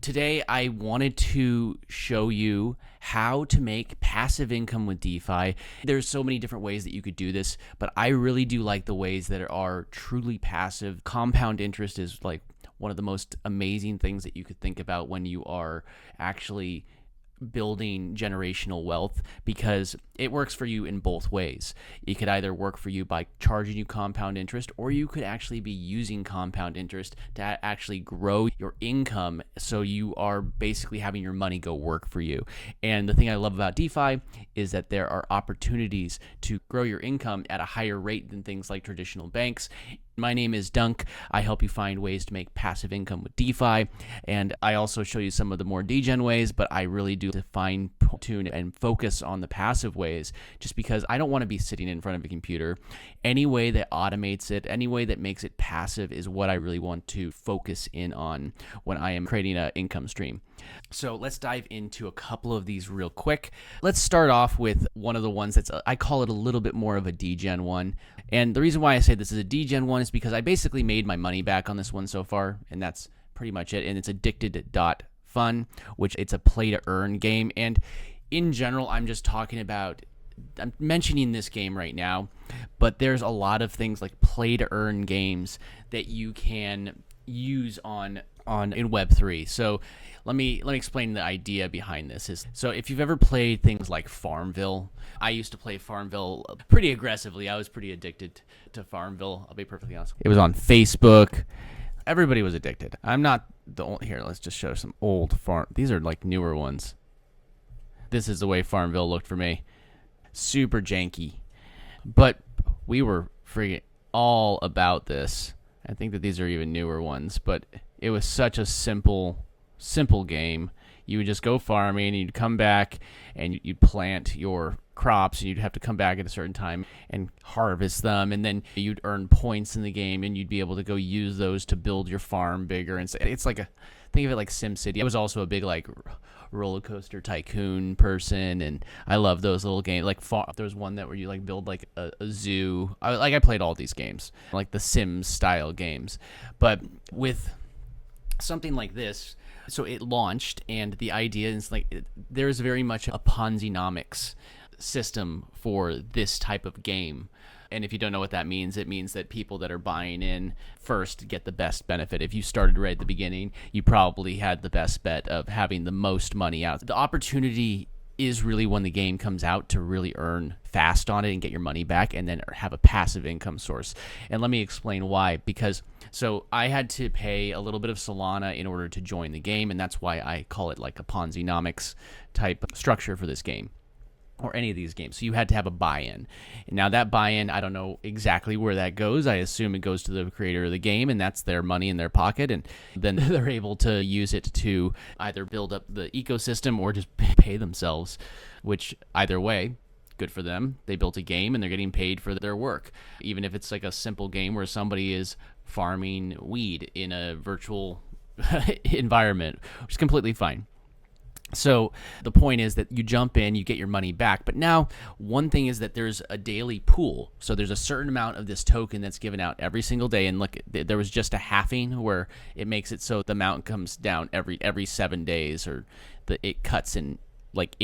Today, I wanted to show you how to make passive income with DeFi. There's so many different ways that you could do this, but I really do like the ways that are truly passive. Compound interest is like one of the most amazing things that you could think about when you are actually building generational wealth, because it works for you in both ways. It could either work for you by charging you compound interest, or you could actually be using compound interest to actually grow your income, so you are basically having your money go work for you. And the thing I love about DeFi is that there are opportunities to grow your income at a higher rate than things like traditional banks. My name is Dunk. I help you find ways to make passive income with DeFi, and I also show you some of the more degen ways, but I really do to fine tune and focus on the passive ways, just because I don't want to be sitting in front of a computer. Any way that automates it, any way that makes it passive is what I really want to focus in on when I am creating an income stream. So let's dive into a couple of these real quick. Let's start off with one of the ones that's, I call it a little bit more of a degen one. And the reason why I say this is a degen one is because I basically made my money back on this one so far, and that's pretty much it. And it's Addicted.Fun, which it's a play to earn game. And in general, I'm mentioning this game right now, but there's a lot of things like play to earn games that you can use in Web3. So let me explain the idea behind this. So if you've ever played things like Farmville, I used to play Farmville pretty aggressively. I was pretty addicted to Farmville, I'll be perfectly honest. It was on Facebook. Everybody was addicted. I'm not the only. Here, let's just show some old These are like newer ones. This is the way Farmville looked for me. Super janky. But we were freaking all about this. I think that these are even newer ones, but it was such a simple game. You would just go farming, and you'd come back, and you'd plant your crops, and you'd have to come back at a certain time and harvest them, and then you'd earn points in the game, and you'd be able to go use those to build your farm bigger. And it's like think of it like SimCity. I was also a big like roller coaster tycoon person, and I love those little games. Like there was one where you like build like a zoo. I played all these games, like the Sims style games, but with something like this. So it launched, and the idea is like there's very much a Ponzi-nomics system for this type of game. And if you don't know what that means, it means that people that are buying in first get the best benefit. If you started right at the beginning, you probably had the best bet of having the most money out. The opportunity is really when the game comes out to really earn fast on it and get your money back, and then have a passive income source. And let me explain why. Because so I had to pay a little bit of Solana in order to join the game, and that's why I call it like a Ponzi-nomics type structure for this game, or any of these games. So you had to have a buy-in. And now that buy-in, I don't know exactly where that goes. I assume it goes to the creator of the game, and that's their money in their pocket, and then they're able to use it to either build up the ecosystem or just pay themselves, which either way, good for them. They built a game, and they're getting paid for their work. Even if it's like a simple game where somebody is farming weed in a virtual environment, which is completely fine. So the point is that you jump in, you get your money back. But now one thing is that there's a daily pool. So there's a certain amount of this token that's given out every single day. And look, there was just a halving where it makes it so the amount comes down every 7 days, or it cuts in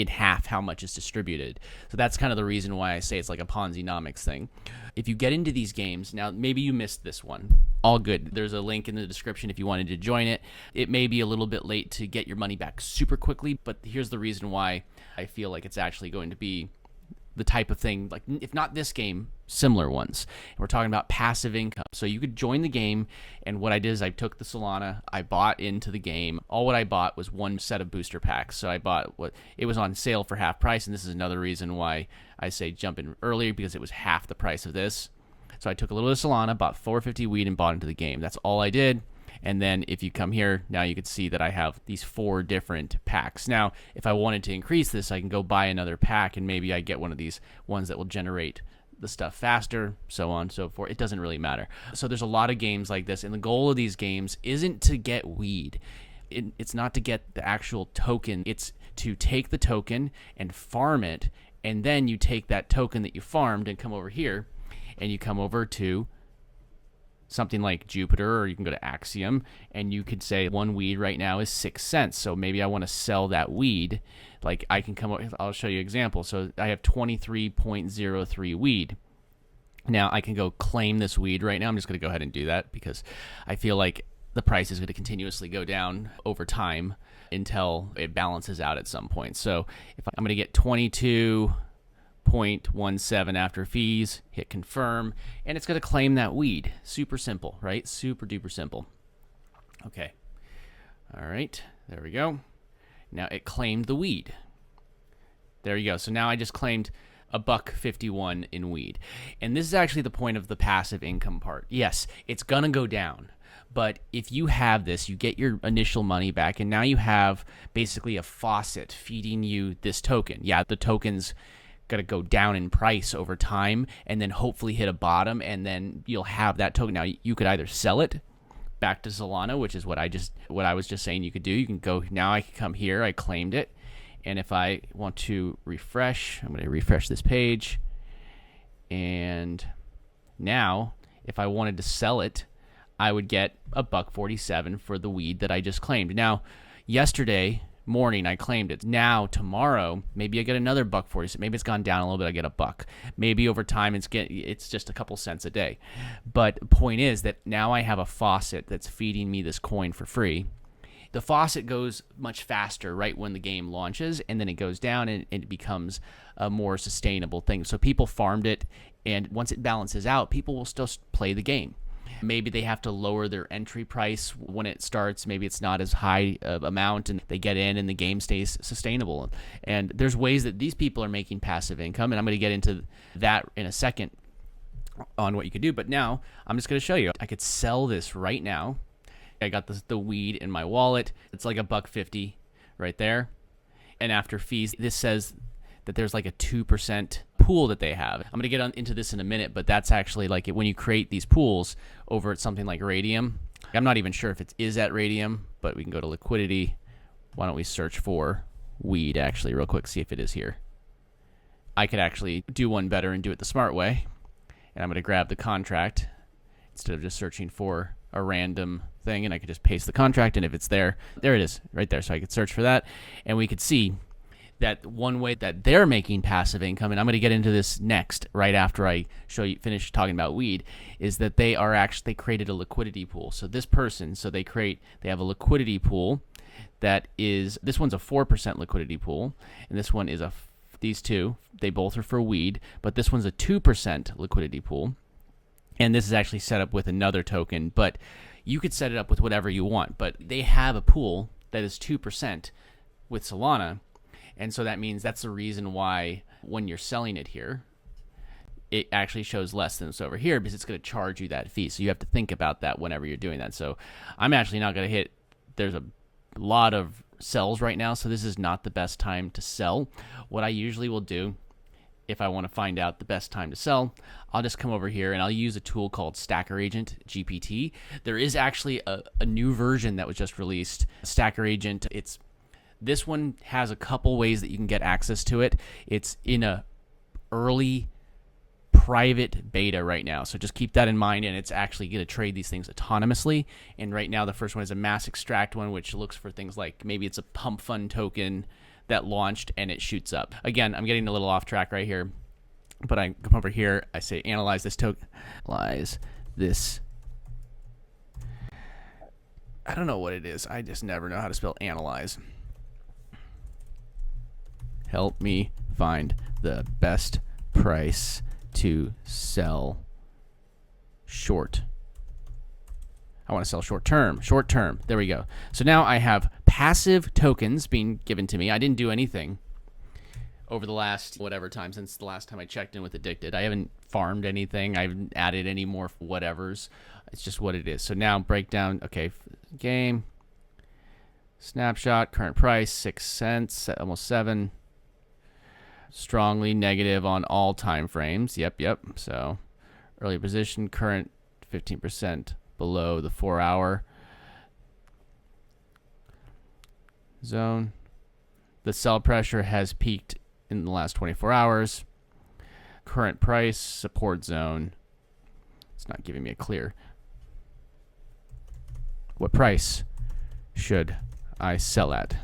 half how much is distributed. So that's kind of the reason why I say it's like a Ponzi-nomics thing. If you get into these games, now maybe you missed this one. All good. There's a link in the description if you wanted to join it. It may be a little bit late to get your money back super quickly, but here's the reason why I feel like it's actually going to be the type of thing, like if not this game, similar ones. And we're talking about passive income. So you could join the game, and what I did is I took the Solana, I bought into the game. All what I bought was one set of booster packs. So I bought it was on sale for half price, and this is another reason why I say jump in earlier, because it was half the price of this. So I took a little bit of Solana, bought 450 weed, and bought into the game. That's all I did. And then if you come here, now you can see that I have these 4 different packs. Now, if I wanted to increase this, I can go buy another pack, and maybe I get one of these ones that will generate the stuff faster, so on and so forth. It doesn't really matter. So there's a lot of games like this, and the goal of these games isn't to get weed. It's not to get the actual token. It's to take the token and farm it, and then you take that token that you farmed and come over here, and you come over to something like Jupiter, or you can go to Axiom, and you could say one weed right now is 6 cents. So maybe I want to sell that weed. Like I can come up, I'll show you an example. So I have 23.03 weed. Now I can go claim this weed right now. I'm just going to go ahead and do that because I feel like the price is going to continuously go down over time until it balances out at some point. So if I'm going to get 22.17 after fees, hit confirm, and it's going to claim that weed. Super simple, right? Super duper simple. Okay. All right. There we go. Now it claimed the weed. There you go. So now I just claimed $1.51 in weed. And this is actually the point of the passive income part. Yes, it's going to go down. But if you have this, you get your initial money back, and now you have basically a faucet feeding you this token. Yeah, the token's got to go down in price over time and then hopefully hit a bottom, and then you'll have that token. Now, you could either sell it back to Solana, which is what I was just saying you could do. You can go, now I can come here, I claimed it, and if I want to refresh, I'm going to refresh this page, and now if I wanted to sell it, I would get $1.47 for the weed that I just claimed. Now, yesterday morning I claimed it. Now, tomorrow, maybe I get another $1.47. Maybe it's gone down a little bit. I get $1. Maybe over time it's just a couple cents a day. But the point is that now I have a faucet that's feeding me this coin for free. The faucet goes much faster right when the game launches, and then it goes down and it becomes a more sustainable thing. So people farmed it, and once it balances out, people will still play the game. Maybe they have to lower their entry price when it starts. Maybe it's not as high of amount, and they get in and the game stays sustainable. And there's ways that these people are making passive income, and I'm going to get into that in a second on what you could do. But now I'm just going to show you. I could sell this right now. I got the weed in my wallet. It's like $1.50 right there. And after fees, this says that there's like a 2% pool that they have. I'm going to get into this in a minute, but that's actually like when you create these pools over at something like Raydium. I'm not even sure if it is at Raydium, but we can go to Liquidity. Why don't we search for weed actually real quick, see if it is here. I could actually do one better and do it the smart way. And I'm going to grab the contract instead of just searching for a random thing, and I could just paste the contract, and if it's there, there it is right there. So I could search for that, and we could see that one way that they're making passive income, and I'm going to get into this next, right after I finish talking about weed, is that they created a liquidity pool. So this person, they have a liquidity pool that is, this one's a 4% liquidity pool, and this one is these two, they both are for weed, but this one's a 2% liquidity pool, and this is actually set up with another token, but you could set it up with whatever you want, but they have a pool that is 2% with Solana. And so that means that's the reason why when you're selling it here, it actually shows less than it's over here, because it's going to charge you that fee. So you have to think about that whenever you're doing that. So I'm actually not going to hit, there's a lot of sells right now, so this is not the best time to sell. What I usually will do, if I want to find out the best time to sell, I'll just come over here and I'll use a tool called Stacker Agent GPT. There is actually a new version that was just released, Stacker Agent. This one has a couple ways that you can get access to it. It's in a early private beta right now, so just keep that in mind, and it's actually going to trade these things autonomously. And right now the first one is a mass extract one, which looks for things like maybe it's a Pump.Fun token that launched and it shoots up. Again, I'm getting a little off track right here, but I come over here, I say analyze this token. Analyze this. I don't know what it is. I just never know how to spell analyze. Help me find the best price to sell short. I want to sell short term. Short term. There we go. So now I have passive tokens being given to me. I didn't do anything over the last whatever time since the last time I checked in with Addicted. I haven't farmed anything. I haven't added any more whatevers. It's just what it is. So now breakdown. Okay, game. Snapshot. Current price 6 cents. Almost 7. Strongly negative on all time frames. Yep. So early position, current 15% below the 4-hour zone. The sell pressure has peaked in the last 24 hours. Current price, support zone. It's not giving me a clear What price should I sell at?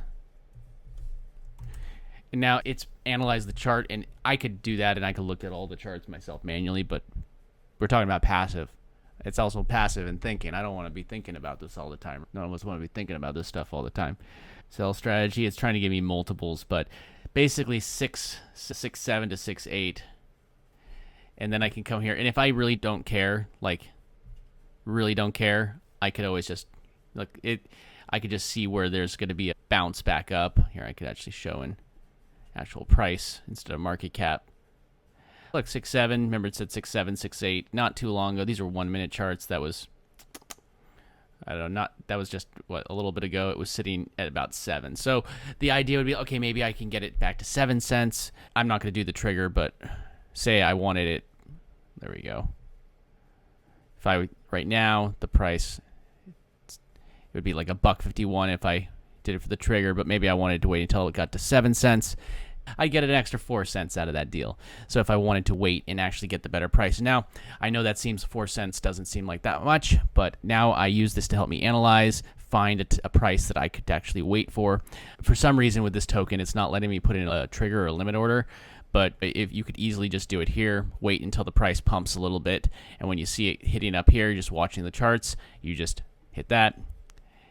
And now it's analyzed the chart, and I could do that, and I could look at all the charts myself manually, but we're talking about passive. It's also passive in thinking. I don't want to be thinking about this all the time. None of us want to be thinking about this stuff all the time. Sell strategy, it's trying to give me multiples, but basically 6.7 to 6.8. And then I can come here, and if I really don't care, like really don't care, I could always just look it. I could just see where there's going to be a bounce back up. Here I could actually show an actual price instead of market cap. Look, 6.7. Remember it said 6.7, 6.8 not too long ago. These were 1 minute charts. That was, I don't know, that was just what, a little bit ago. It was sitting at about 7. So the idea would be, okay, maybe I can get it back to 7 cents. I'm not going to do the trigger, but say I wanted it. There we go. If I right now the price, it would be like $1.51 if I did it for the trigger, but maybe I wanted to wait until it got to 7 cents. I'd get an extra 4 cents out of that deal. So if I wanted to wait and actually get the better price. Now, I know that seems 4 cents doesn't seem like that much, but now I use this to help me analyze, find a price that I could actually wait for. For some reason with this token, it's not letting me put in a trigger or a limit order, but if you could easily just do it here, wait until the price pumps a little bit, and when you see it hitting up here, just watching the charts, you just hit that,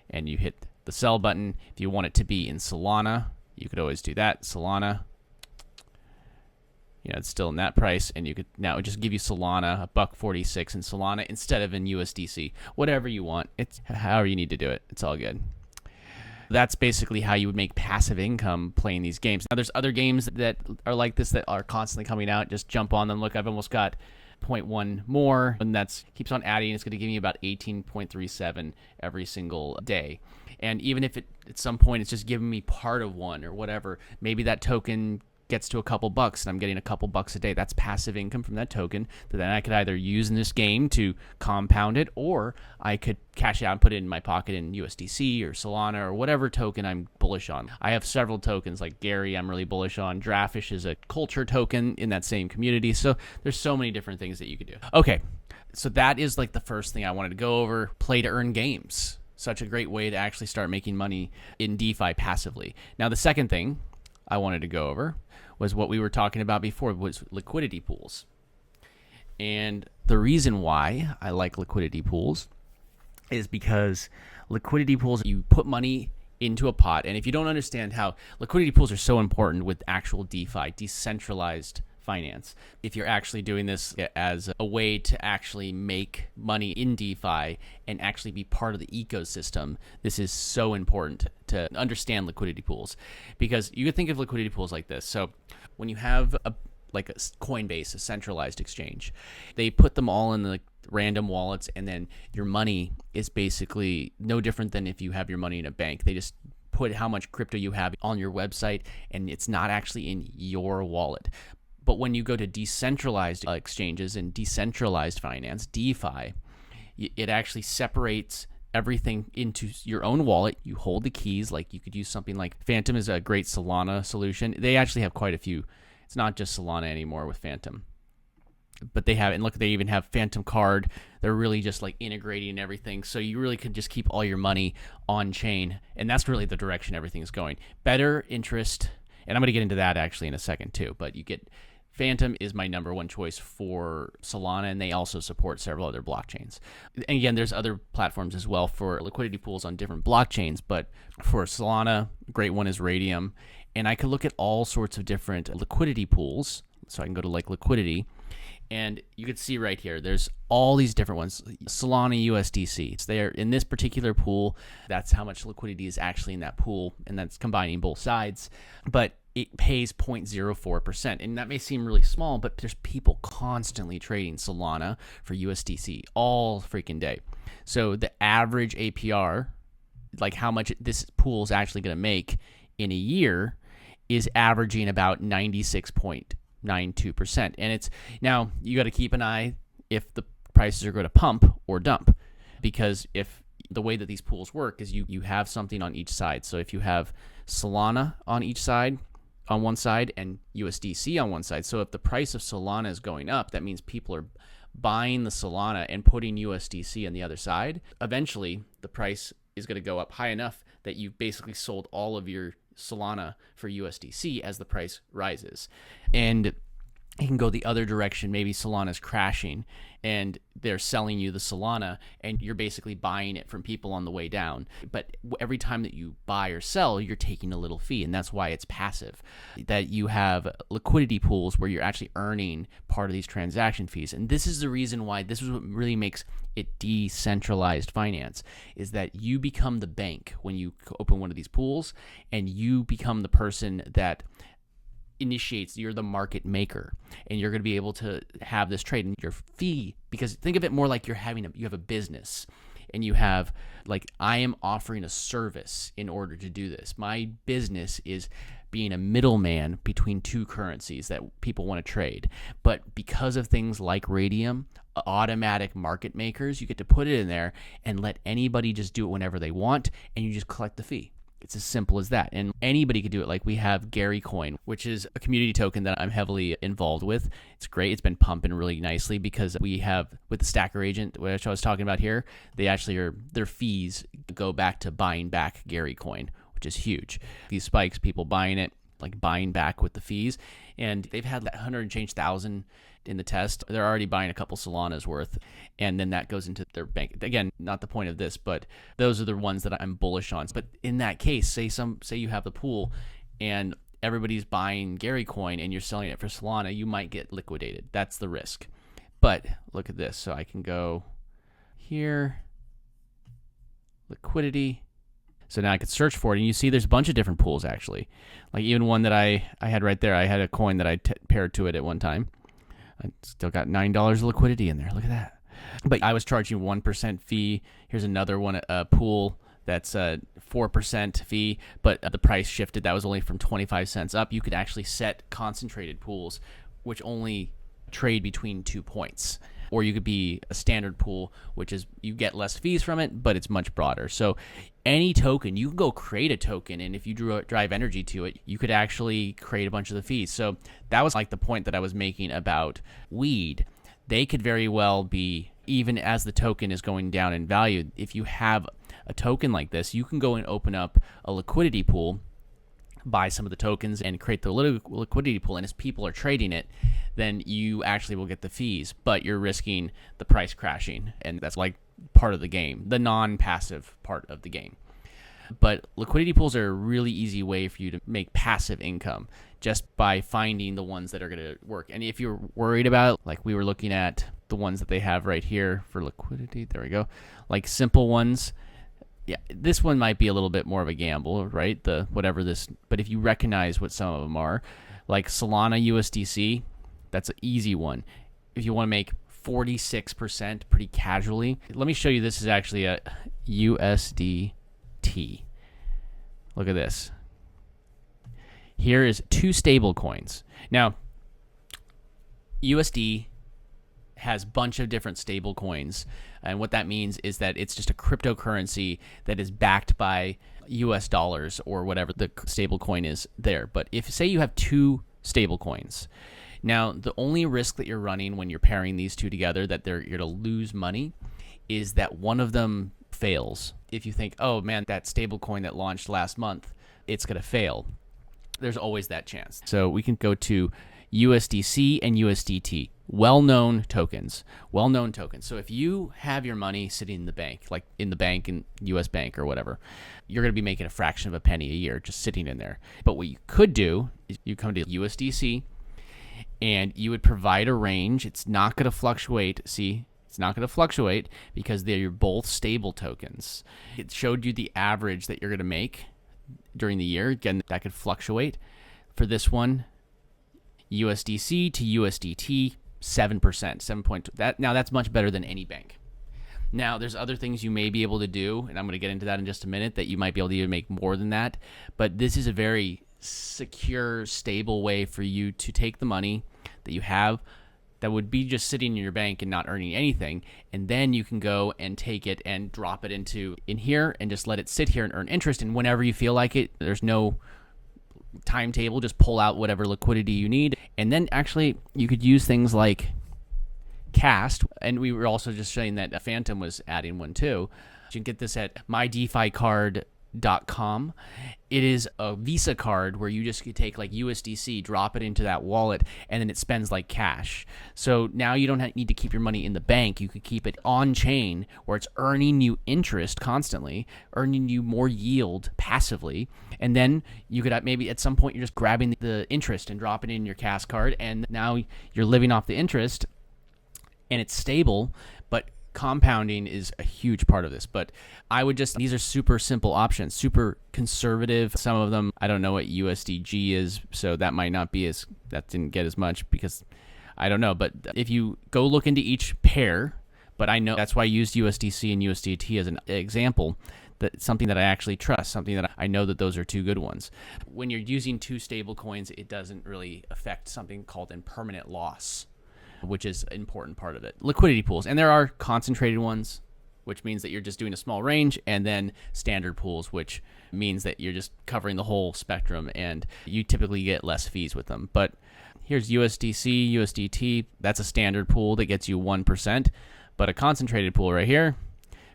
and you hit the sell button. If you want it to be in Solana, you could always do that. Solana, you know, it's still in that price, and you could now just give you Solana, $1.46 in Solana instead of in USDC. Whatever you want. It's however you need to do it. It's all good. That's basically how you would make passive income playing these games. Now, there's other games that are like this that are constantly coming out. Just jump on them. Look, I've almost got 0.1 more, and that's keeps on adding. It's going to give me about 18.37 every single day. And even if it at some point it's just giving me part of one or whatever, maybe that token gets to a couple bucks and I'm getting a couple bucks a day. That's passive income from that token that then I could either use in this game to compound it, or I could cash it out and put it in my pocket in USDC or Solana or whatever token I'm bullish on. I have several tokens like Gary I'm really bullish on. Drafish is a culture token in that same community. So there's so many different things that you could do. Okay, so that is like the first thing I wanted to go over. Play to earn games. Such a great way to actually start making money in DeFi passively. Now the second thing I wanted to go over was what we were talking about before, was liquidity pools. And the reason why I like liquidity pools is because liquidity pools, you put money into a pot, and if you don't understand how liquidity pools are so important with actual DeFi, decentralized finance, if you're actually doing this as a way to actually make money in DeFi and actually be part of the ecosystem, this is so important to understand liquidity pools. Because you could think of liquidity pools like this. So when you have a Coinbase, a centralized exchange, they put them all in the random wallets, and then your money is basically no different than if you have your money in a bank. They just put how much crypto you have on your website, and it's not actually in your wallet. But when you go to decentralized exchanges and decentralized finance, DeFi, it actually separates everything into your own wallet. You hold the keys. Like you could use something like Phantom is a great Solana solution. They actually have quite a few. It's not just Solana anymore with Phantom. But they have, and look, they even have Phantom Card. They're really just like integrating everything. So you really could just keep all your money on chain. And that's really the direction everything's going. Better interest. And I'm going to get into that actually in a second too. But you get Phantom is my number one choice for Solana, and they also support several other blockchains. And again, there's other platforms as well for liquidity pools on different blockchains, but for Solana, a great one is Raydium. And I could look at all sorts of different liquidity pools. So I can go to like Liquidity, and you can see right here, there's all these different ones. Solana USDC. It's there in this particular pool. That's how much liquidity is actually in that pool, and that's combining both sides. But it pays 0.04%. And that may seem really small, but there's people constantly trading Solana for USDC all freaking day. So the average APR, like how much this pool is actually going to make in a year, is averaging about 96.92%. And it's now you got to keep an eye if the prices are going to pump or dump, because if the way that these pools work is you have something on each side. So if you have Solana on each side, on one side, and USDC on one side. So if the price of Solana is going up, that means people are buying the Solana and putting USDC on the other side, eventually the price is going to go up high enough that you basically sold all of your Solana for USDC as the price rises. And it can go the other direction. Maybe Solana's crashing and they're selling you the Solana and you're basically buying it from people on the way down. But every time that you buy or sell, you're taking a little fee, and that's why it's passive. That you have liquidity pools where you're actually earning part of these transaction fees. And this is the reason why this is what really makes it decentralized finance, is that you become the bank when you open one of these pools, and you become the person that initiates. You're the market maker, and you're going to be able to have this trade. And your fee, because think of it more like you have a business, and you have, like, I am offering a service in order to do this. My business is being a middleman between two currencies that people want to trade. But because of things like Raydium, automatic market makers, you get to put it in there and let anybody just do it whenever they want, and you just collect the fee. It's as simple as that. And anybody could do it. Like, we have Gary Coin, which is a community token that I'm heavily involved with. It's great. It's been pumping really nicely because we have, with the stacker agent, which I was talking about here, they actually their fees go back to buying back Gary Coin, which is huge. These spikes, people buying it, like buying back with the fees. And they've had 100 and change thousand in the test. They're already buying a couple Solana's worth, and then that goes into their bank. Again, not the point of this, but those are the ones that I'm bullish on. But in that case, say you have the pool and everybody's buying Gary Coin and you're selling it for Solana, you might get liquidated. That's the risk. But look at this. So I can go here, liquidity. So now I could search for it, and you see there's a bunch of different pools, actually. Like even one that I had right there. I had a coin that I paired to it at one time. I still got $9 of liquidity in there. Look at that. But I was charging 1% fee. Here's another one, a pool that's a 4% fee, but the price shifted. That was only from 25 cents up. You could actually set concentrated pools, which only trade between 2 points. Or you could be a standard pool, which is you get less fees from it, but it's much broader. So any token, you can go create a token, and if you drive energy to it, you could actually create a bunch of the fees. So that was like the point that I was making about weed. They could very well be, even as the token is going down in value, if you have a token like this, you can go and open up a liquidity pool, buy some of the tokens, and create the liquidity pool. And as people are trading it, then you actually will get the fees, but you're risking the price crashing. And that's like part of the game, the non-passive part of the game. But liquidity pools are a really easy way for you to make passive income just by finding the ones that are going to work. And if you're worried about, like we were looking at the ones that they have right here for liquidity, there we go, like simple ones. Yeah, this one might be a little bit more of a gamble, right? But if you recognize what some of them are, like Solana USDC, that's an easy one. If you want to make 46% pretty casually, let me show you. This is actually a USDT. Look at this. Here is 2 stable coins. Now, USD has a bunch of different stable coins, and what that means is that it's just a cryptocurrency that is backed by US dollars or whatever the stable coin is there. But if, say, you have 2 stable coins, now the only risk that you're running when you're pairing these two together, that you're going to lose money, is that one of them fails. If you think, oh man, that stable coin that launched last month, it's going to fail, there's always that chance. So we can go to USDC and USDT, well-known tokens. So if you have your money sitting in the bank, like in the bank, in US Bank or whatever, you're going to be making a fraction of a penny a year just sitting in there. But what you could do is you come to USDC and you would provide a range. It's not going to fluctuate. See, it's not going to fluctuate because they're both stable tokens. It showed you the average that you're going to make during the year. Again, that could fluctuate. For this one, USDC to USDT, 7%, 7 point. Now that's much better than any bank. Now there's other things you may be able to do, and I'm going to get into that in just a minute, that you might be able to even make more than that. But this is a very secure, stable way for you to take the money that you have that would be just sitting in your bank and not earning anything, and then you can go and take it and drop it in here and just let it sit here and earn interest. And whenever you feel like it, there's no timetable, just pull out whatever liquidity you need. And then actually you could use things like cast, and we were also just showing that Phantom was adding one too. You can get this at mydeficard.com. It is a Visa card where you just take like USDC, drop it into that wallet, and then it spends like cash. So now you don't need to keep your money in the bank. You could keep it on chain where it's earning you interest constantly, earning you more yield passively. And then you could maybe at some point you're just grabbing the interest and dropping it in your Cast card, and now you're living off the interest, and it's stable, but compounding is a huge part of this. But I would just, these are super simple options, super conservative. Some of them, I don't know what USDG is, so that might not be as, that didn't get as much because I don't know. But if you go look into each pair, but I know that's why I used USDC and USDT as an example, that something that I actually trust, something that I know that those are two good ones. When you're using two stable coins, it doesn't really affect something called impermanent loss, which is an important part of it. Liquidity pools, and there are concentrated ones, which means that you're just doing a small range, and then standard pools, which means that you're just covering the whole spectrum, and you typically get less fees with them. But here's USDC, USDT. That's a standard pool that gets you 1%, but a concentrated pool right here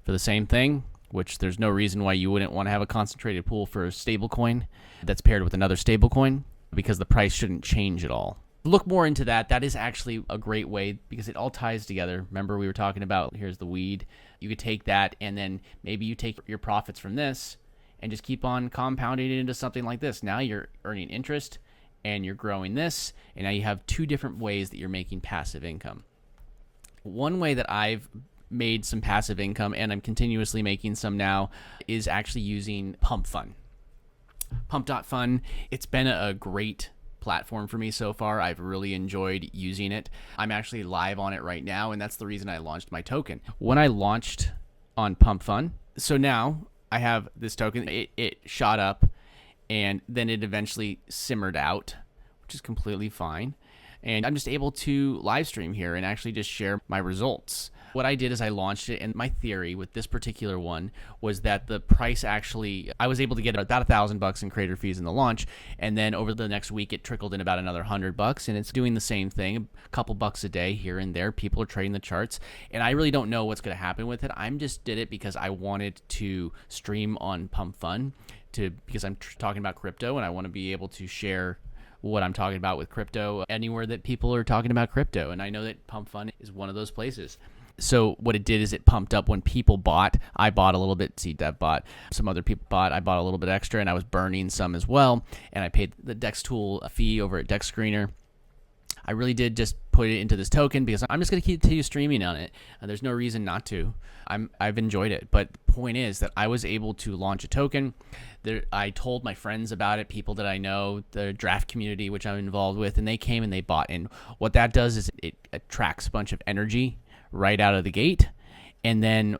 for the same thing, which there's no reason why you wouldn't want to have a concentrated pool for a stablecoin that's paired with another stablecoin, because the price shouldn't change at all. Look more into that. That is actually a great way because it all ties together. Remember we were talking about, here's the weed. You could take that and then maybe you take your profits from this and just keep on compounding it into something like this. Now you're earning interest and you're growing this, and now you have two different ways that you're making passive income. One way that I've made some passive income, and I'm continuously making some now, is actually using Pump.Fun. Pump.Fun, it's been a great platform for me so far. I've really enjoyed using it. I'm actually live on it right now, and that's the reason I launched my token. When I launched on Pump.Fun, so now I have this token, it shot up, and then it eventually simmered out, which is completely fine. And I'm just able to live stream here and actually just share my results. What I did is I launched it, and my theory with this particular one was that the price actually, I was able to get about $1,000 in creator fees in the launch, and then over the next week it trickled in about another $100, and it's doing the same thing, a couple bucks a day here and there. People are trading the charts, and I really don't know what's going to happen with it. I just did it because I wanted to stream on Pump.Fun because I'm talking about crypto, and I want to be able to share what I'm talking about with crypto anywhere that people are talking about crypto, and I know that Pump.Fun is one of those places. So what it did is it pumped up when people bought. I bought a little bit, Dev bought, some other people bought. I bought a little bit extra, and I was burning some as well, and I paid the Dex tool a fee over at Dex Screener. I really did just put it into this token because I'm just going to continue streaming on it. There's no reason not to. I've enjoyed it, but the point is that I was able to launch a token. I told my friends about it, people that I know, the draft community, which I'm involved with, and they came and they bought. And what that does is it attracts a bunch of energy right out of the gate, and then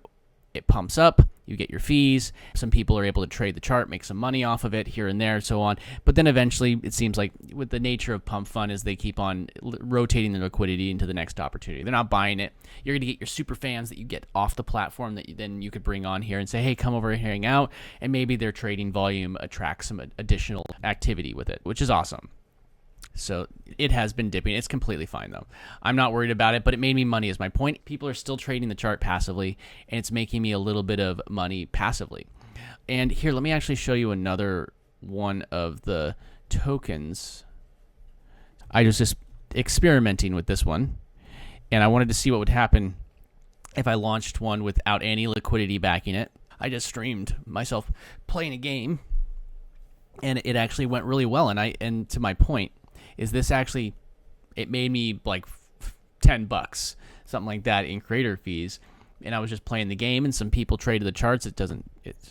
it pumps up. You get your fees. Some people are able to trade the chart, make some money off of it here and there, so on. But then eventually, it seems like with the nature of Pump.Fun is they keep on rotating the liquidity into the next opportunity. They're not buying it. You're going to get your super fans that you get off the platform that then you could bring on here and say, hey, come over and hang out. And maybe their trading volume attracts some additional activity with it, which is awesome. So it has been dipping. It's completely fine, though. I'm not worried about it, but it made me money is my point. People are still trading the chart passively, and it's making me a little bit of money passively. And here, let me actually show you another one of the tokens. I was just experimenting with this one, and I wanted to see what would happen if I launched one without any liquidity backing it. I just streamed myself playing a game, and it actually went really well. And to my point, is this actually, it made me like $10, something like that in creator fees. And I was just playing the game, and some people traded the charts. Let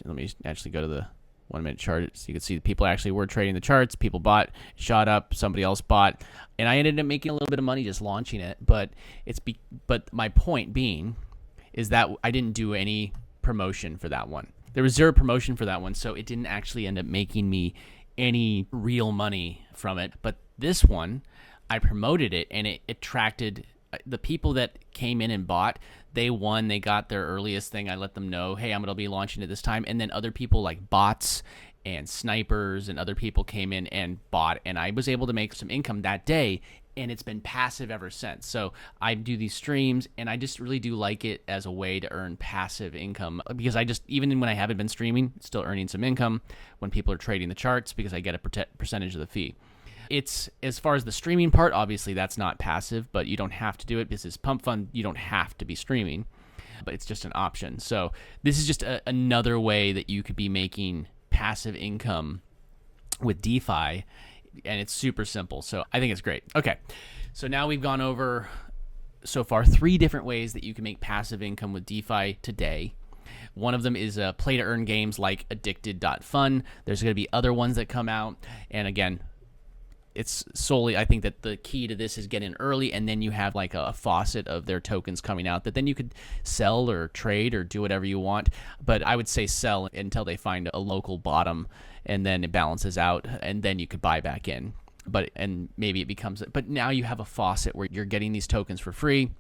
me actually go to the 1 minute chart so you can see the people actually were trading the charts. People bought, shot up, somebody else bought, and I ended up making a little bit of money just launching it. But but my point being is that I didn't do any promotion for that one. There was zero promotion for that one, so it didn't actually end up making me any real money from it. But this one, I promoted it, and it attracted the people that came in and bought. They won. They got their earliest thing. I let them know, hey, I'm going to be launching it this time. And then other people like bots and snipers and other people came in and bought, and I was able to make some income that day and it's been passive ever since. So I do these streams, and I just really do like it as a way to earn passive income, because I just, even when I haven't been streaming, still earning some income when people are trading the charts, because I get a percentage of the fee. It's, as far as the streaming part, obviously that's not passive, but you don't have to do it. This is Pump.Fun. You don't have to be streaming, but it's just an option. So this is just another way that you could be making passive income with DeFi, and it's super simple. So I think it's great. Okay, so now we've gone over so far 3 different ways that you can make passive income with DeFi today. One of them is play to earn games like Addicted.Fun. There's going to be other ones that come out, and again, it's solely, I think that the key to this is get in early, and then you have like a faucet of their tokens coming out that then you could sell or trade or do whatever you want. But I would say sell until they find a local bottom, and then it balances out, and then you could buy back in. And maybe it becomes, but now you have a faucet where you're getting these tokens for free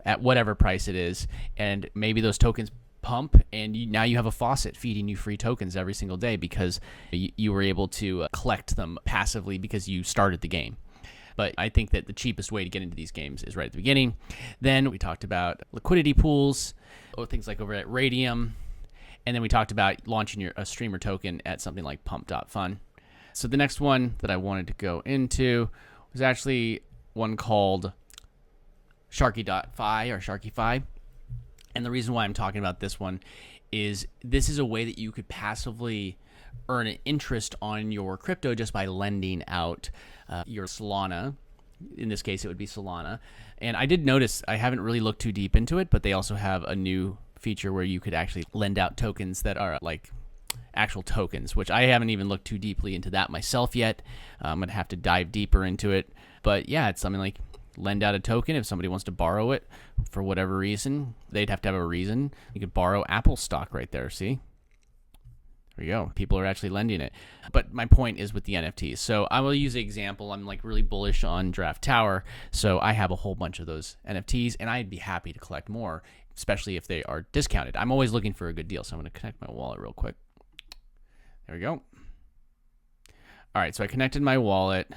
at whatever price it is, and maybe those tokens pump, and now you have a faucet feeding you free tokens every single day because you were able to collect them passively because you started the game. But I think that the cheapest way to get into these games is right at the beginning. Then we talked about liquidity pools, or things like over at Raydium, and then we talked about launching a streamer token at something like Pump.Fun. So the next one that I wanted to go into was actually one called Sharky.fi or SharkyFi. And the reason why I'm talking about this one is this is a way that you could passively earn an interest on your crypto just by lending out your Solana. In this case, it would be Solana. And I did notice, I haven't really looked too deep into it, but they also have a new feature where you could actually lend out tokens that are like actual tokens, which I haven't even looked too deeply into that myself yet. I'm going to have to dive deeper into it. But yeah, it's something like lend out a token. If somebody wants to borrow it for whatever reason, they'd have to have a reason. You could borrow Apple stock right there. See? There you go. People are actually lending it. But my point is with the NFTs. So I will use an example. I'm like really bullish on Draft Tower. So I have a whole bunch of those NFTs, and I'd be happy to collect more, especially if they are discounted. I'm always looking for a good deal. So I'm going to connect my wallet real quick. There we go. All right. So I connected my wallet.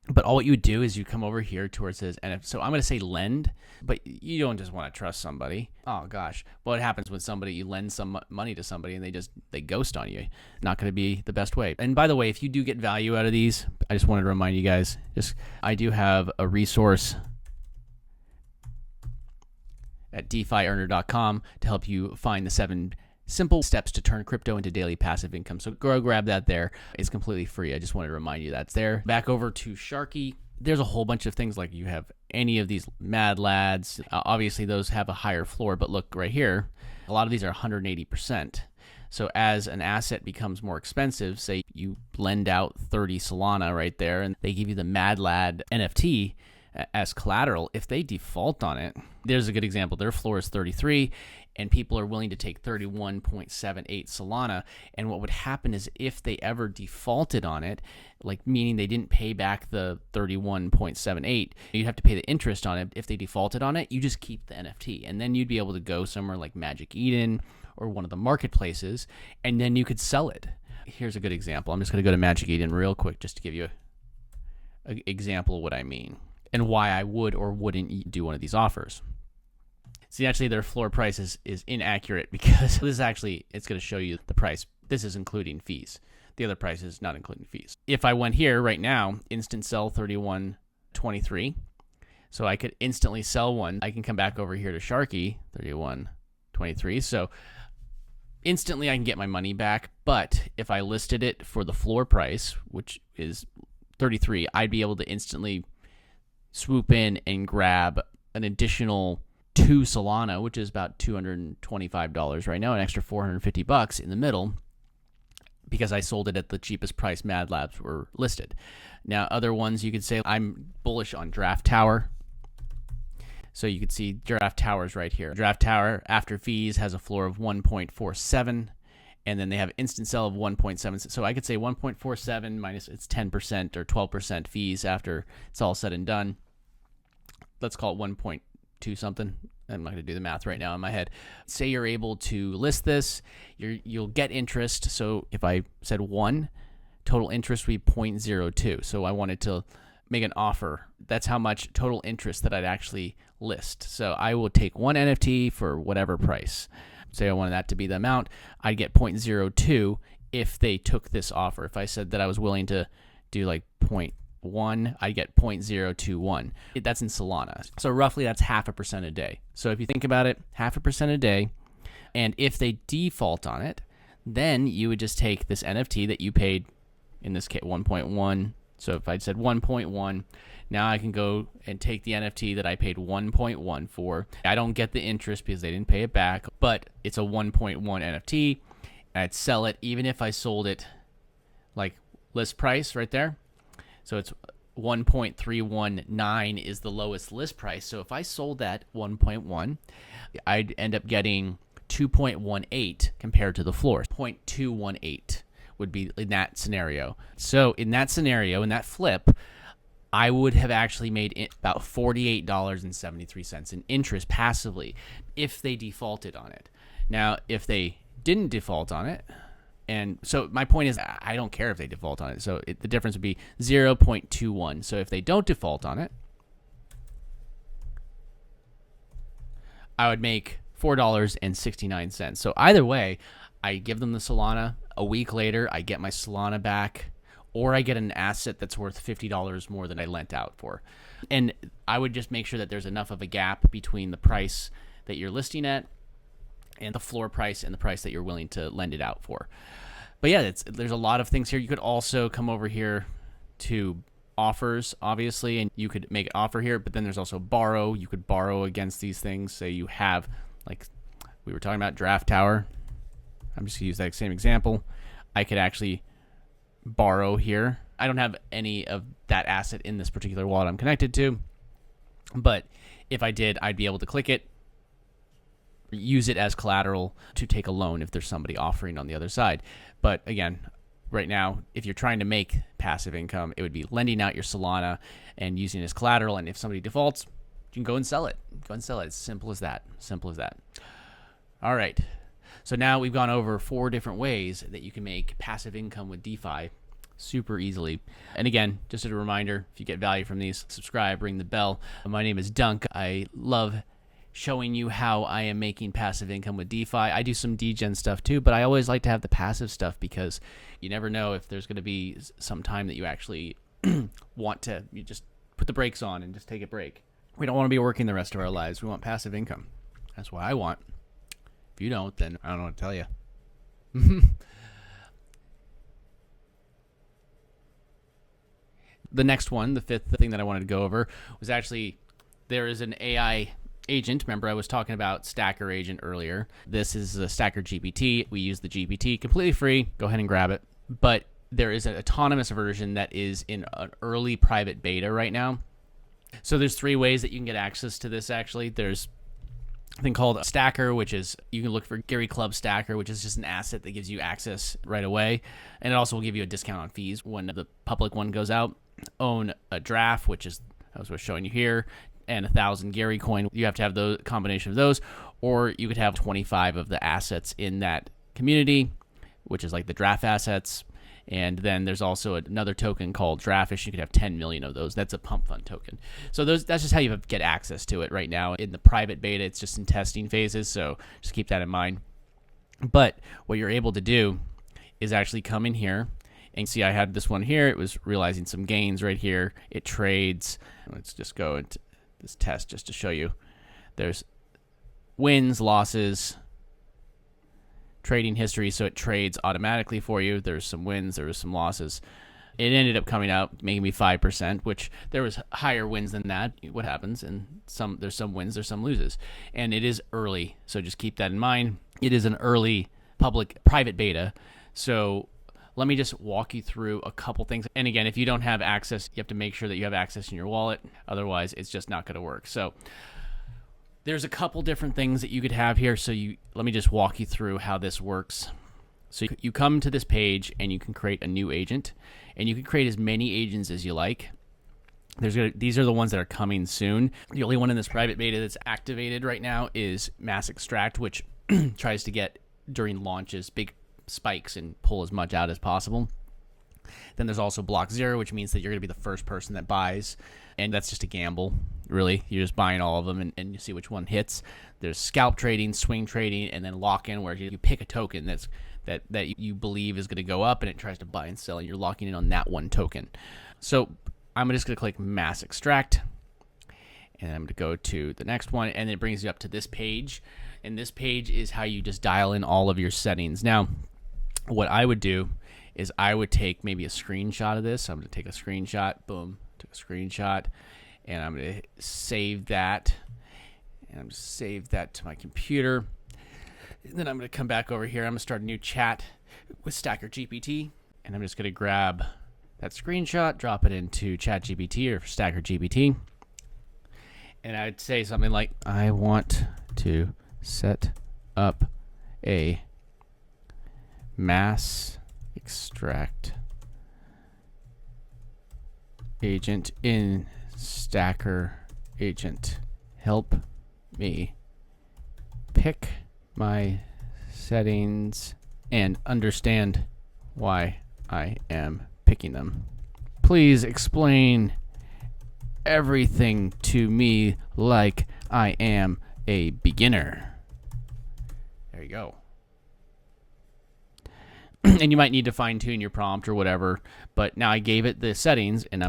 But all what you would do is you come over here to where it says NFT. So I'm going to say lend, but you don't just want to trust somebody. Oh gosh, what happens when you lend some money to somebody and they ghost on you? Not going to be the best way. And by the way, if you do get value out of these, I just wanted to remind you guys, I do have a resource at DeFiEarner.com to help you find the 7 simple steps to turn crypto into daily passive income. So go grab that there. It's completely free. I just wanted to remind you that's there. Back over to Sharky. There's a whole bunch of things like you have any of these Mad Lads. Obviously, those have a higher floor, but look right here. A lot of these are 180%. So as an asset becomes more expensive, say you lend out 30 Solana right there, and they give you the Mad Lad NFT as collateral. If they default on it, there's a good example. Their floor is 33, and people are willing to take 31.78 Solana. And what would happen is if they ever defaulted on it, like meaning they didn't pay back the 31.78, you'd have to pay the interest on it. If they defaulted on it, you just keep the NFT. And then you'd be able to go somewhere like Magic Eden or one of the marketplaces, and then you could sell it. Here's a good example. I'm just going to go to Magic Eden real quick just to give you an example of what I mean and why I would or wouldn't do one of these offers. See, actually, their floor price is inaccurate because this is actually, it's going to show you the price. This is including fees. The other price is not including fees. If I went here right now, instant sell 31.23. So I could instantly sell one. I can come back over here to Sharky 31.23. So instantly I can get my money back. But if I listed it for the floor price, which is 33, I'd be able to instantly swoop in and grab an additional 2 Solana, which is about $225 right now, an extra $450 in the middle, because I sold it at the cheapest price Mad Labs were listed. Now, other ones you could say, I'm bullish on Draft Tower. So you could see Draft Tower's right here. Draft Tower, after fees, has a floor of 1.47, and then they have instant sell of 1.7. So I could say 1.47 minus its 10% or 12% fees after it's all said and done. Let's call it 1.2 something. I'm not going to do the math right now in my head. Say you're able to list this, you'll get interest. So if I said 1, total interest would be 0.02. So I wanted to make an offer. That's how much total interest that I'd actually list. So I will take one NFT for whatever price. Say I wanted that to be the amount, I'd get 0.02 if they took this offer. If I said that I was willing to do like 0.1, I'd get 0.021. That's in Solana. So roughly that's 0.5% a day. So if you think about it, 0.5% a day. And if they default on it, then you would just take this NFT that you paid, in this case 1.1. So if I said 1.1, now I can go and take the NFT that I paid 1.1 for. I don't get the interest because they didn't pay it back, but it's a 1.1 NFT. And I'd sell it even if I sold it like list price right there. So it's 1.319 is the lowest list price. So if I sold that 1.1, I'd end up getting 2.18 compared to the floor. 0.218 would be in that scenario. So in that scenario, in that flip, I would have actually made about $48.73 in interest passively if they defaulted on it. Now, if they didn't default on it, and so my point is I don't care if they default on it. So the difference would be 0.21. So if they don't default on it, I would make $4.69. So either way, I give them the Solana. A week later, I get my Solana back, or I get an asset that's worth $50 more than I lent out for. And I would just make sure that there's enough of a gap between the price that you're listing at and the floor price and the price that you're willing to lend it out for. But yeah, there's a lot of things here. You could also come over here to offers, obviously, and you could make an offer here, but then there's also borrow. You could borrow against these things. Say you have, like we were talking about Draft Tower. I'm just gonna use that same example. I could actually borrow here. I don't have any of that asset in this particular wallet I'm connected to, but if I did, I'd be able to click it, use it as collateral to take a loan if there's somebody offering on the other side. But again, right now, if you're trying to make passive income, it would be lending out your Solana and using it as collateral. And if somebody defaults, you can go and sell it. Go and sell it. It's simple as that. Simple as that. All right. So now we've gone over 4 different ways that you can make passive income with DeFi super easily. And again, just a reminder, if you get value from these, subscribe, ring the bell. My name is Dunk. I love showing you how I am making passive income with DeFi. I do some degen stuff too, but I always like to have the passive stuff because you never know if there's going to be some time that you actually want to you just put the brakes on and just take a break. We don't want to be working the rest of our lives. We want passive income. That's what I want. If you don't, then I don't know what to tell you. The next one, the 5th thing that I wanted to go over, was actually there is an AI agent. Remember, I was talking about Stacker Agent earlier. This is a Stacker GPT. We use the GPT completely free. Go ahead and grab it. But there is an autonomous version that is in an early private beta right now. So there's 3 ways that you can get access to this, actually. There's a thing called Stacker, which is you can look for Gary Club Stacker, which is just an asset that gives you access right away. And it also will give you a discount on fees when the public one goes out. Own a draft, which is I was showing you here, and 1,000 Gary coin. You have to have the combination of those, or you could have 25 of the assets in that community, which is like the draft assets. And then there's also another token called Draftish. You could have 10 million of those. That's a Pump.Fun token. So that's just how you get access to it right now. In the private beta, it's just in testing phases, so just keep that in mind. But what you're able to do is actually come in here and see I had this one here. It was realizing some gains right here. It trades. Let's just go into this test just to show you. There's wins, losses, trading history, so it trades automatically for you. There's some wins, there was some losses. It ended up coming out making me 5%, which there was higher wins than that. What happens? And there's some wins, there's some loses. And it is early, so just keep that in mind. It is an early private beta. So let me just walk you through a couple things. And again, if you don't have access, you have to make sure that you have access in your wallet. Otherwise, it's just not going to work. So there's a couple different things that you could have here. So let me just walk you through how this works. So you come to this page and you can create a new agent, and you can create as many agents as you like. These are the ones that are coming soon. The only one in this private beta that's activated right now is Mass Extract, which tries to get during launches big spikes and pull as much out as possible. Then there's also block 0, which means that you're going to be the first person that buys. And that's just a gamble, really. You're just buying all of them and you see which one hits. There's scalp trading, swing trading, and then lock-in, where you pick a token that you believe is going to go up, and it tries to buy and sell, and you're locking in on that one token. So I'm just going to click Mass Extract, and I'm going to go to the next one, and it brings you up to this page. And this page is how you just dial in all of your settings. Now, what I would do is I would take maybe a screenshot of this. I'm going to take a screenshot. Boom. Took a screenshot. And I'm going to save that. And I'm going to save that to my computer. And then I'm going to come back over here. I'm going to start a new chat with Stacker GPT. And I'm just going to grab that screenshot, drop it into ChatGPT or Stacker GPT. And I'd say something like, I want to set up a mass extract agent in Stacker agent. Help me pick my settings and understand why I am picking them. Please explain everything to me like I am a beginner. There you go. And you might need to fine tune your prompt or whatever, but now I gave it the settings and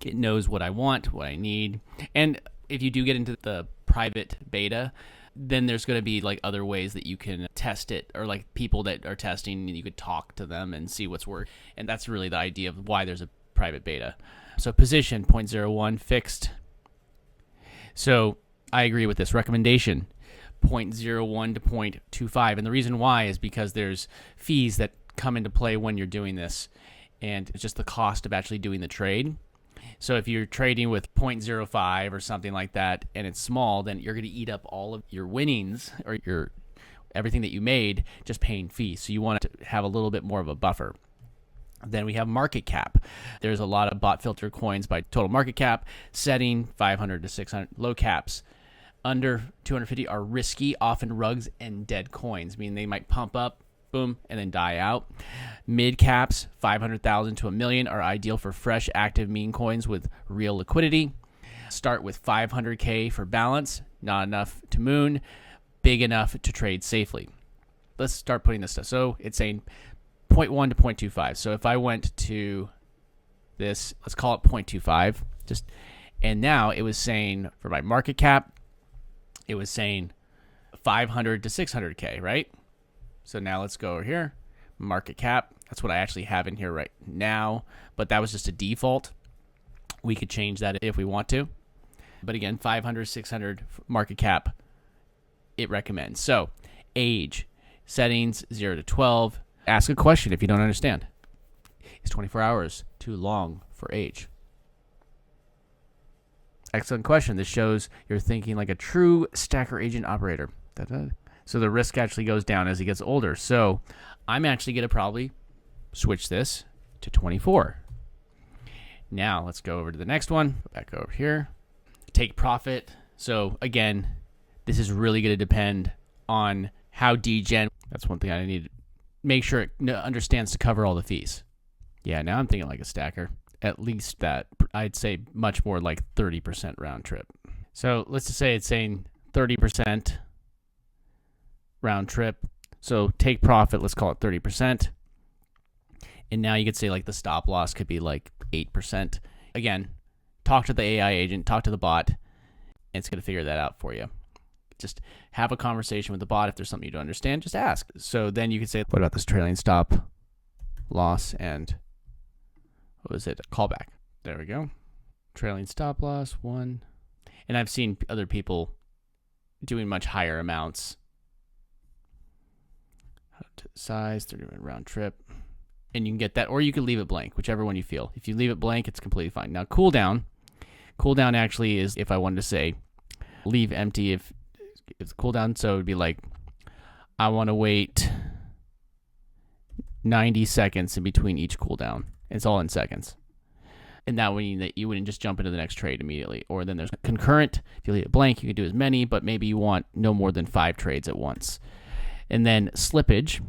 it knows what I want, what I need. And if you do get into the private beta, then there's going to be like other ways that you can test it, or like people that are testing, and you could talk to them and see what's working. And that's really the idea of why there's a private beta. So position 0.01 fixed. So I agree with this recommendation. 0.01 to 0.25, and the reason why is because there's fees that come into play when you're doing this, and it's just the cost of actually doing the trade. So if you're trading with 0.05 or something like that, and it's small, then you're going to eat up all of your winnings or everything that you made just paying fees. So you want to have a little bit more of a buffer. Then we have market cap. There's a lot of bot filter coins by total market cap, setting 500 to 600, low caps. Under 250 are risky, often rugs and dead coins, meaning they might pump up, boom, and then die out. Mid caps, 500,000 to $1 million, are ideal for fresh, active meme coins with real liquidity. Start with 500K for balance, not enough to moon, big enough to trade safely. Let's start putting this stuff. So it's saying 0.1 to 0.25. So if I went to this, let's call it 0.25, and now it was saying for my market cap, it was saying 500 to 600K, right? So now let's go over here, market cap. That's what I actually have in here right now, but that was just a default. We could change that if we want to. But again, 500, 600 market cap, it recommends. So age, settings 0 to 12. Ask a question if you don't understand. Is 24 hours too long for age? Excellent question. This shows you're thinking like a true stacker agent operator. So the risk actually goes down as he gets older. So I'm actually going to probably switch this to 24. Now let's go over to the next one. Back over here. Take profit. So again, this is really going to depend on how degen. That's one thing I need to make sure it understands to cover all the fees. Yeah, now I'm thinking like a stacker. At least that, I'd say much more like 30% round trip. So let's just say it's saying 30% round trip. So take profit, let's call it 30%. And now you could say like the stop loss could be like 8%. Again, talk to the AI agent, talk to the bot, and it's going to figure that out for you. Just have a conversation with the bot. If there's something you don't understand, just ask. So then you could say, what about this trailing stop loss and what was it? Callback. There we go. Trailing stop loss 1. And I've seen other people doing much higher amounts. Size, 30-minute round trip. And you can get that, or you can leave it blank, whichever one you feel. If you leave it blank, it's completely fine. Now, cooldown. Cooldown actually is if I wanted to say leave empty if it's cooldown. So it would be like, I want to wait 90 seconds in between each cooldown. It's all in seconds. And that would mean that you wouldn't just jump into the next trade immediately. Or then there's concurrent. If you leave it blank, you can do as many, but maybe you want no more than 5 trades at once. And then slippage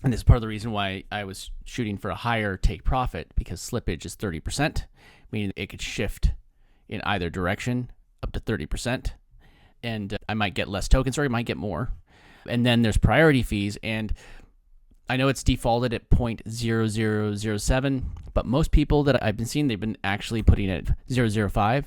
And this is part of the reason why I was shooting for a higher take profit, because slippage is 30%, meaning it could shift in either direction up to 30%. And I might get less tokens, or I might get more. And then there's priority fees. And I know it's defaulted at 0.0007, but most people that I've been seeing, they've been actually putting it at 0.005.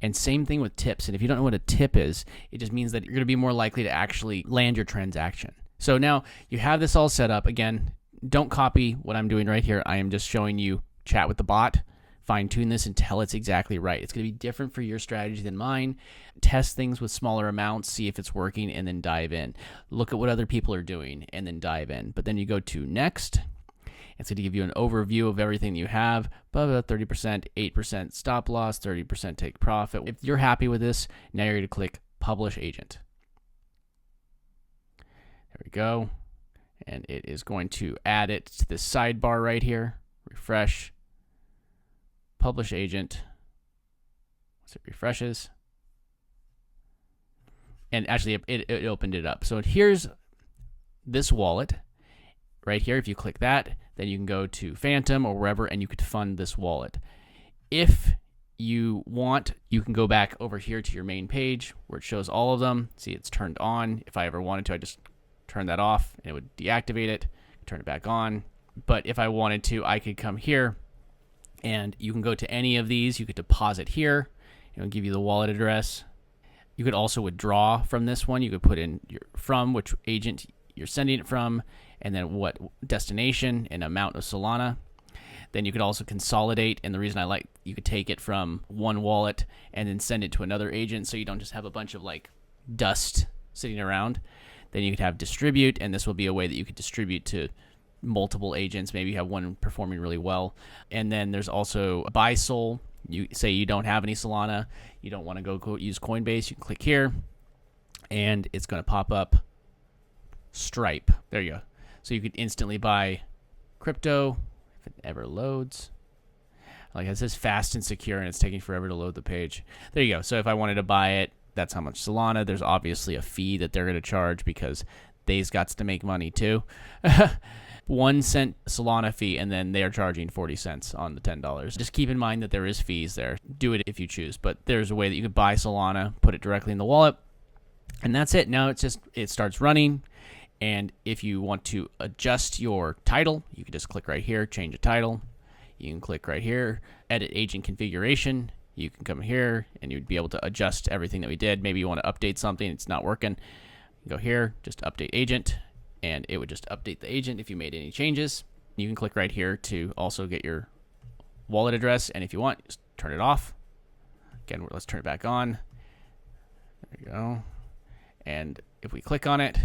And same thing with tips. And if you don't know what a tip is, it just means that you're going to be more likely to actually land your transaction. So now you have this all set up. Again, don't copy what I'm doing right here. I am just showing you chat with the bot, fine tune this until it's exactly right. It's going to be different for your strategy than mine. Test things with smaller amounts, see if it's working, and then dive in. Look at what other people are doing and then dive in. But then you go to next. It's going to give you an overview of everything you have. Blah, blah, 30%, 8% stop loss, 30% take profit. If you're happy with this, now you're going to click Publish Agent. There we go. And it is going to add it to this sidebar right here. Refresh. Publish Agent. Once it refreshes. And actually, it opened it up. So here's this wallet right here. If you click that, then you can go to Phantom or wherever, and you could fund this wallet. If you want, you can go back over here to your main page where it shows all of them. See, it's turned on. If I ever wanted to, I just turn that off and it would deactivate it, turn it back on. But if I wanted to, I could come here and you can go to any of these. You could deposit here. It'll give you the wallet address. You could also withdraw from this one. You could put in from which agent you're sending it from, and then what destination and amount of Solana. Then you could also consolidate, and the reason I like, you could take it from one wallet and then send it to another agent, so you don't just have a bunch of like dust sitting around. Then you could have distribute, and this will be a way that you could distribute to multiple agents. Maybe you have one performing really well. And then there's also buy Sol. You say you don't have any Solana, you don't want to go use Coinbase, you can click here, and it's going to pop up Stripe. There you go. So you could instantly buy crypto if it ever loads. Like it says fast and secure, and it's taking forever to load the page. There you go. So if I wanted to buy it, that's how much Solana. There's obviously a fee that they're going to charge because they's got to make money too. 1 cent Solana fee, and then they're charging 40 cents on the $10. Just keep in mind that there is fees there. Do it if you choose, but there's a way that you could buy Solana, put it directly in the wallet, and that's it. Now it starts running. And if you want to adjust your title, you can just click right here, change a title. You can click right here, edit agent configuration. You can come here and you'd be able to adjust everything that we did. Maybe you want to update something, it's not working. You go here, just update agent, and it would just update the agent if you made any changes. You can click right here to also get your wallet address, and if you want, just turn it off. Again, let's turn it back on. There you go. And if we click on it,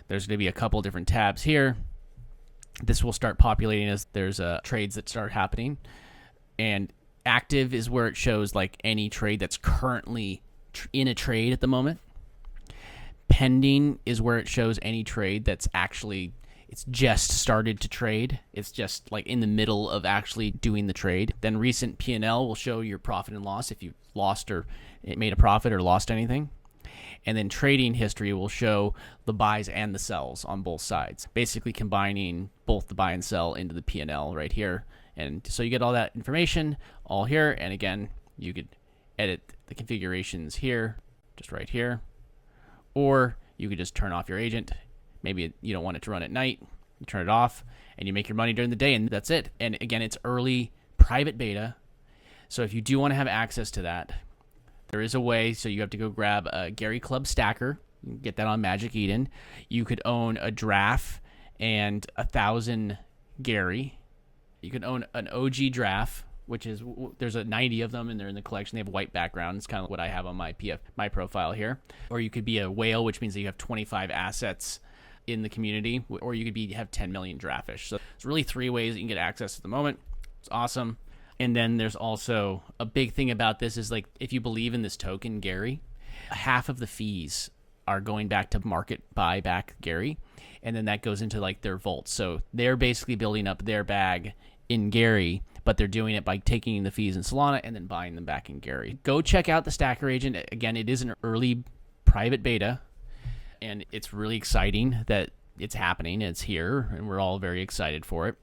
there's going to be a couple different tabs here. This will start populating as there's trades that start happening. And active is where it shows like any trade that's currently in a trade at the moment. Pending is where it shows any trade that's actually, it's just started to trade. It's just like in the middle of actually doing the trade. Then recent P&L will show your profit and loss if you lost or it made a profit or lost anything. And then trading history will show the buys and the sells on both sides, basically combining both the buy and sell into the P&L right here. And so you get all that information all here. And again, you could edit the configurations here, just right here. Or you could just turn off your agent. Maybe you don't want it to run at night. You turn it off and you make your money during the day, and that's it. And again, it's early private beta. So if you do want to have access to that, there is a way. So you have to go grab a Gary Club Stacker. You can get that on Magic Eden. You could own a Draft and 1,000 Gary. You can own an OG Draft, which is, there's a 90 of them, and they're in the collection. They have white background. It's kind of what I have on my profile here. Or you could be a whale, which means that you have 25 assets in the community. Or you could have 10 million Draftfish. So it's really 3 ways that you can get access at the moment. It's awesome. And then there's also a big thing about this is like, if you believe in this token, Gary, half of the fees are going back to market buy back Gary. And then that goes into like their vaults. So they're basically building up their bag in Gary, but they're doing it by taking the fees in Solana and then buying them back in Gary. Go check out the Stacker agent. Again, it is an early private beta, and it's really exciting that it's happening, it's here, and we're all very excited for it.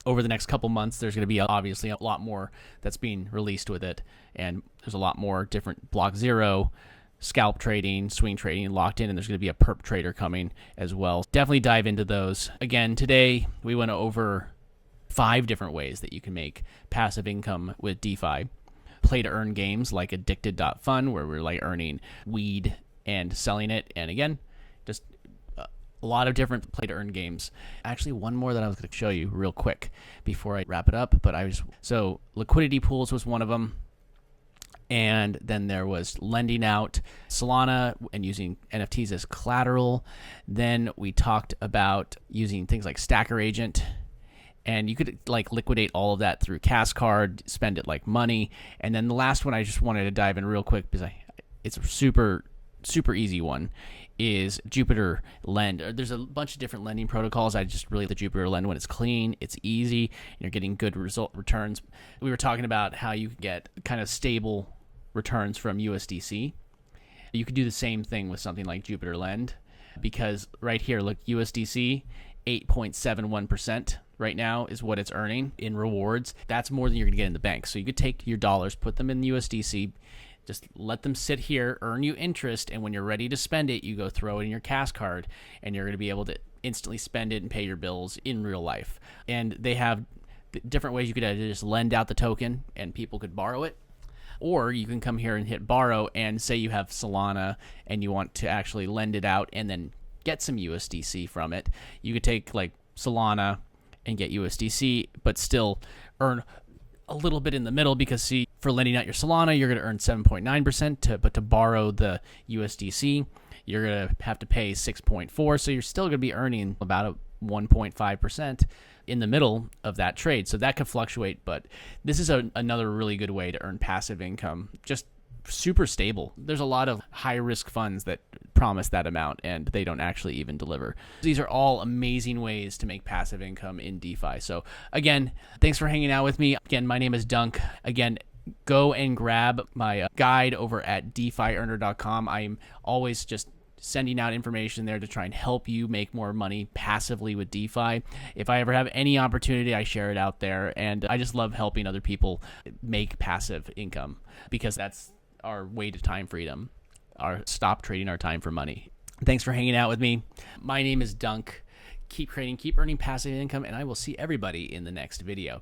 Over the next couple months, there's going to be obviously a lot more that's being released with it, and there's a lot more different block zero, scalp trading, swing trading locked in, and there's going to be a perp trader coming as well. Definitely dive into those. Again, today we went over 5 different ways that you can make passive income with DeFi. Play to earn games like Addicted.Fun, where we're like earning weed and selling it, and again, just a lot of different play to earn games. Actually, one more that I was going to show you real quick before I wrap it up, but so liquidity pools was one of them. And then there was lending out Solana and using NFTs as collateral. Then we talked about using things like Stacker Agent, and you could like liquidate all of that through Cash Card, spend it like money. And then the last one I just wanted to dive in real quick because it's a super easy one, is Jupiter Lend. There's a bunch of different lending protocols. I just really the Jupiter Lend when it's clean, it's easy, and you're getting good returns. We were talking about how you could get kind of stable returns from USDC. You could do the same thing with something like Jupiter Lend, because right here, look, USDC 8.71% right now is what it's earning in rewards. That's more than you're going to get in the bank. So you could take your dollars, put them in USDC, just let them sit here, earn you interest, and when you're ready to spend it, you go throw it in your Cash Card, and you're going to be able to instantly spend it and pay your bills in real life. And they have different ways you could either just lend out the token and people could borrow it, or you can come here and hit borrow, and say you have Solana and you want to actually lend it out and then get some USDC from it. You could take like Solana and get USDC, but still earn a little bit in the middle, because see, for lending out your Solana, you're going to earn 7.9%, but to borrow the USDC, you're going to have to pay 6.4%, so you're still going to be earning about 1.5% in the middle of that trade. So that could fluctuate, but this is another really good way to earn passive income, just super stable. There's a lot of high-risk funds that promise that amount, and they don't actually even deliver. These are all amazing ways to make passive income in DeFi. So again, thanks for hanging out with me. Again, my name is Dunk. Again, go and grab my guide over at DeFiEarner.com. I'm always just sending out information there to try and help you make more money passively with DeFi. If I ever have any opportunity, I share it out there, and I just love helping other people make passive income, because that's our way to time freedom, our stop trading our time for money. Thanks for hanging out with me. My name is Dunk. Keep creating, keep earning passive income, and I will see everybody in the next video.